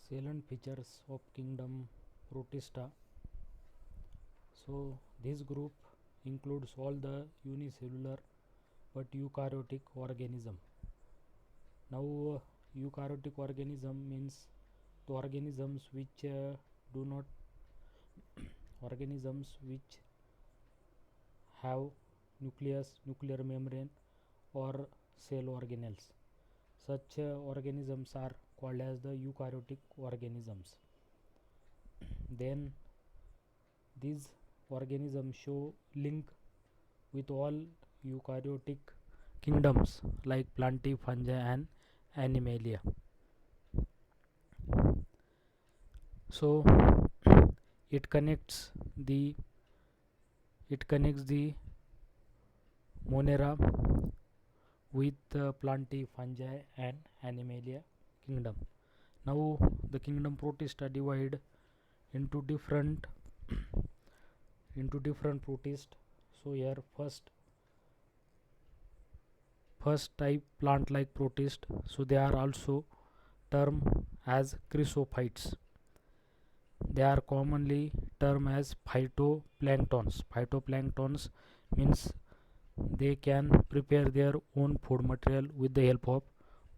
Salient features of kingdom Protista. So this group includes all the unicellular but eukaryotic organism. Now eukaryotic organism means the organisms which do not organisms which have nucleus, nuclear membrane or cell organelles. Such organisms are called as the eukaryotic organisms. Then these organisms show link with all eukaryotic kingdoms like plantae, fungi and animalia. So it connects the Monera with plantae, fungi and animalia kingdom. Now the kingdom Protista divide into different protist. So here first type plant like protist, so they are also termed as chrysophytes. They are commonly termed as phytoplanktons. Phytoplanktons means they can prepare their own food material with the help of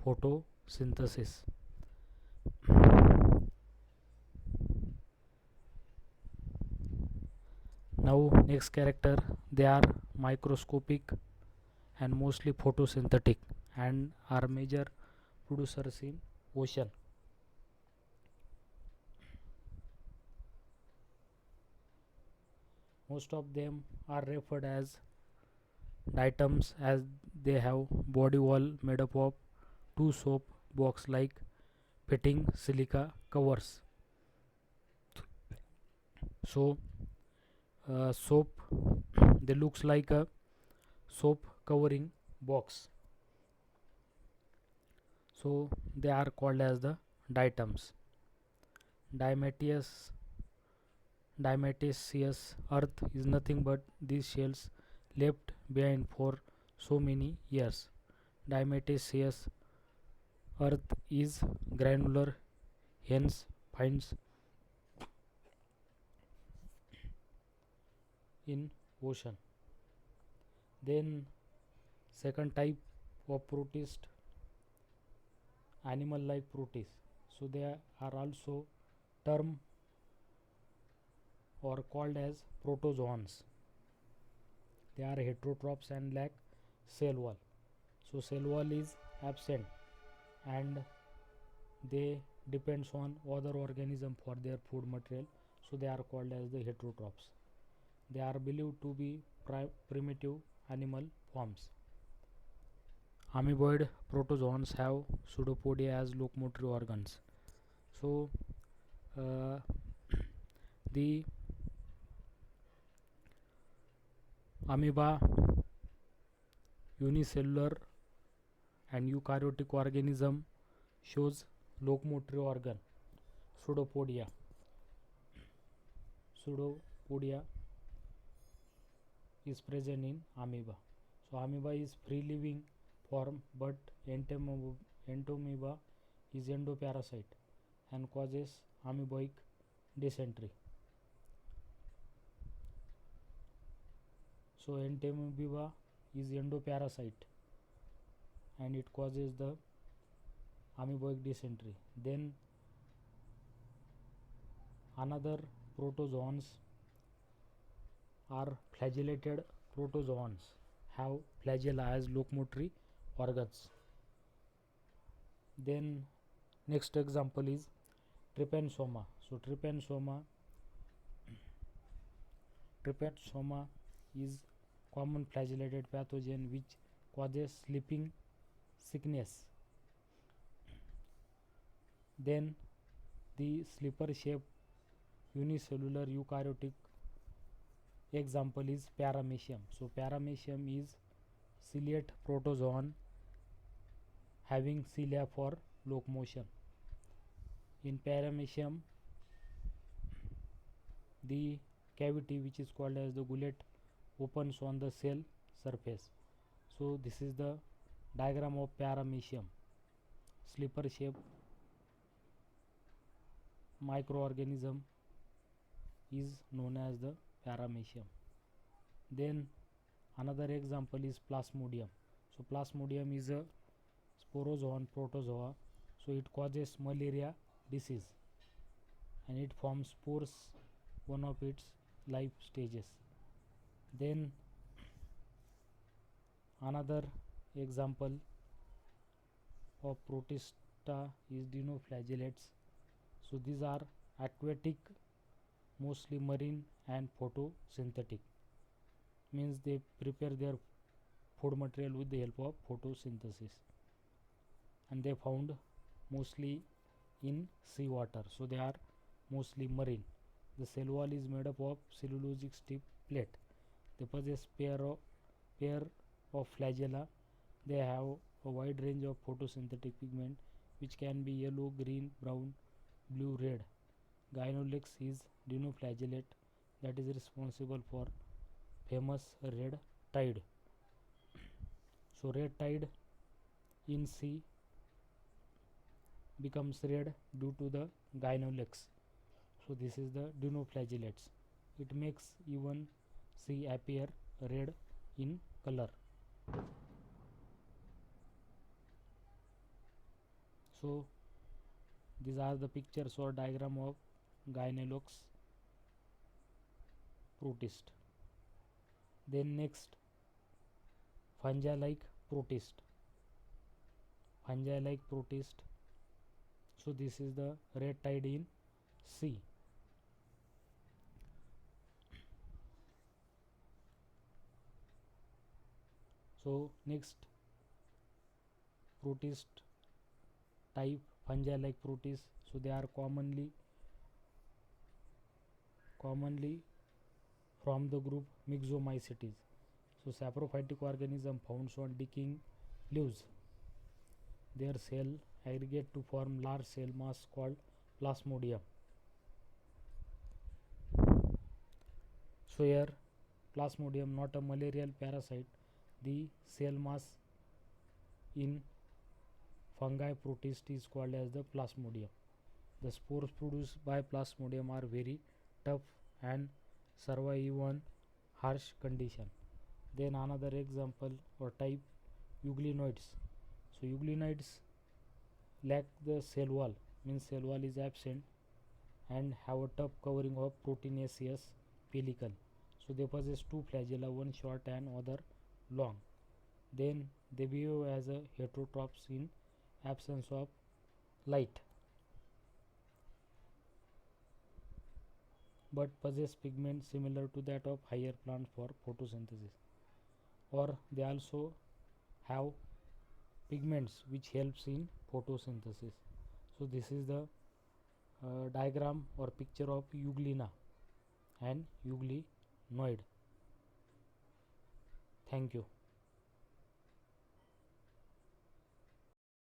photosynthesis. Now next character, they are microscopic and mostly photosynthetic and are major producers in ocean. Most of them are referred as diatoms as they have body wall made up of two soap box like fitting silica covers. So soap they looks like a soap covering box, so they are called as the diatoms. Diatomaceous earth is nothing but these shells left behind for so many years. Diatomaceous earth is granular, hence finds in ocean. Then second type of protist, animal like protist. So they are also termed or called as protozoans. They are heterotrophs and lack cell wall. So cell wall is absent and they depends on other organism for their food material, so they are called as the heterotrophs. They are believed to be primitive animal forms. Amoeboid protozoans have pseudopodia as locomotory organs. So the amoeba, unicellular and eukaryotic organism shows locomotory organ pseudopodia. Pseudopodia is present in amoeba. So amoeba is free living form, but entamoeba is endoparasite and causes amoeboic dysentery. So entamoeba is endoparasite and it causes the amoeboic dysentery. Then another protozoans are flagellated protozoans, have flagella as locomotory organs. Then next example is trypanosoma. So trypanosoma is common flagellated pathogen which causes sleeping sickness. Then the slipper shaped unicellular eukaryotic example is paramecium. So paramecium is ciliate protozoan having cilia for locomotion. In paramecium, the cavity which is called as the gullet opens on the cell surface. So this is the diagram of paramecium, slipper shape microorganism is known as the paramecium. Then another example is Plasmodium. So Plasmodium is a sporozoan protozoa. So it causes malaria disease and it forms spores one of its life stages. Then another example of protista is dinoflagellates. So these are aquatic, mostly marine and photosynthetic, means they prepare their food material with the help of photosynthesis, and they found mostly in seawater, so they are mostly marine. The cell wall is made up of cellulosic stiff plate. They possess pair of flagella. They have a wide range of photosynthetic pigment which can be yellow, green, brown, blue, red. Gynolex is dinoflagellate that is responsible for famous red tide. So red tide in sea becomes red due to the gynolex. So this is the dinoflagellates. It makes even sea appear red in color. So these are the pictures or diagram of Gynolex protist. Then next, fungi-like protist. Fungi-like protist. So this is the red tide in sea. So next protist type, fungi-like protist. So they are commonly from the group Myxomycetes. So saprophytic organism found on decaying leaves. Their cell aggregate to form large cell mass called Plasmodium. So here Plasmodium, not a malarial parasite. The cell mass in fungi protist is called as the Plasmodium. The spores produced by Plasmodium are very tough and survive even harsh condition. Then another example or type, euglenoids. So euglenoids lack the cell wall, means cell wall is absent, and have a tough covering of proteinaceous pellicle. So they possess two flagella, one short and other long. Then they behave as a heterotrophs in absence of light, but possess pigment similar to that of higher plants for photosynthesis, or they also have pigments which helps in photosynthesis. So this is the diagram or picture of euglena and euglenoid. Thank you.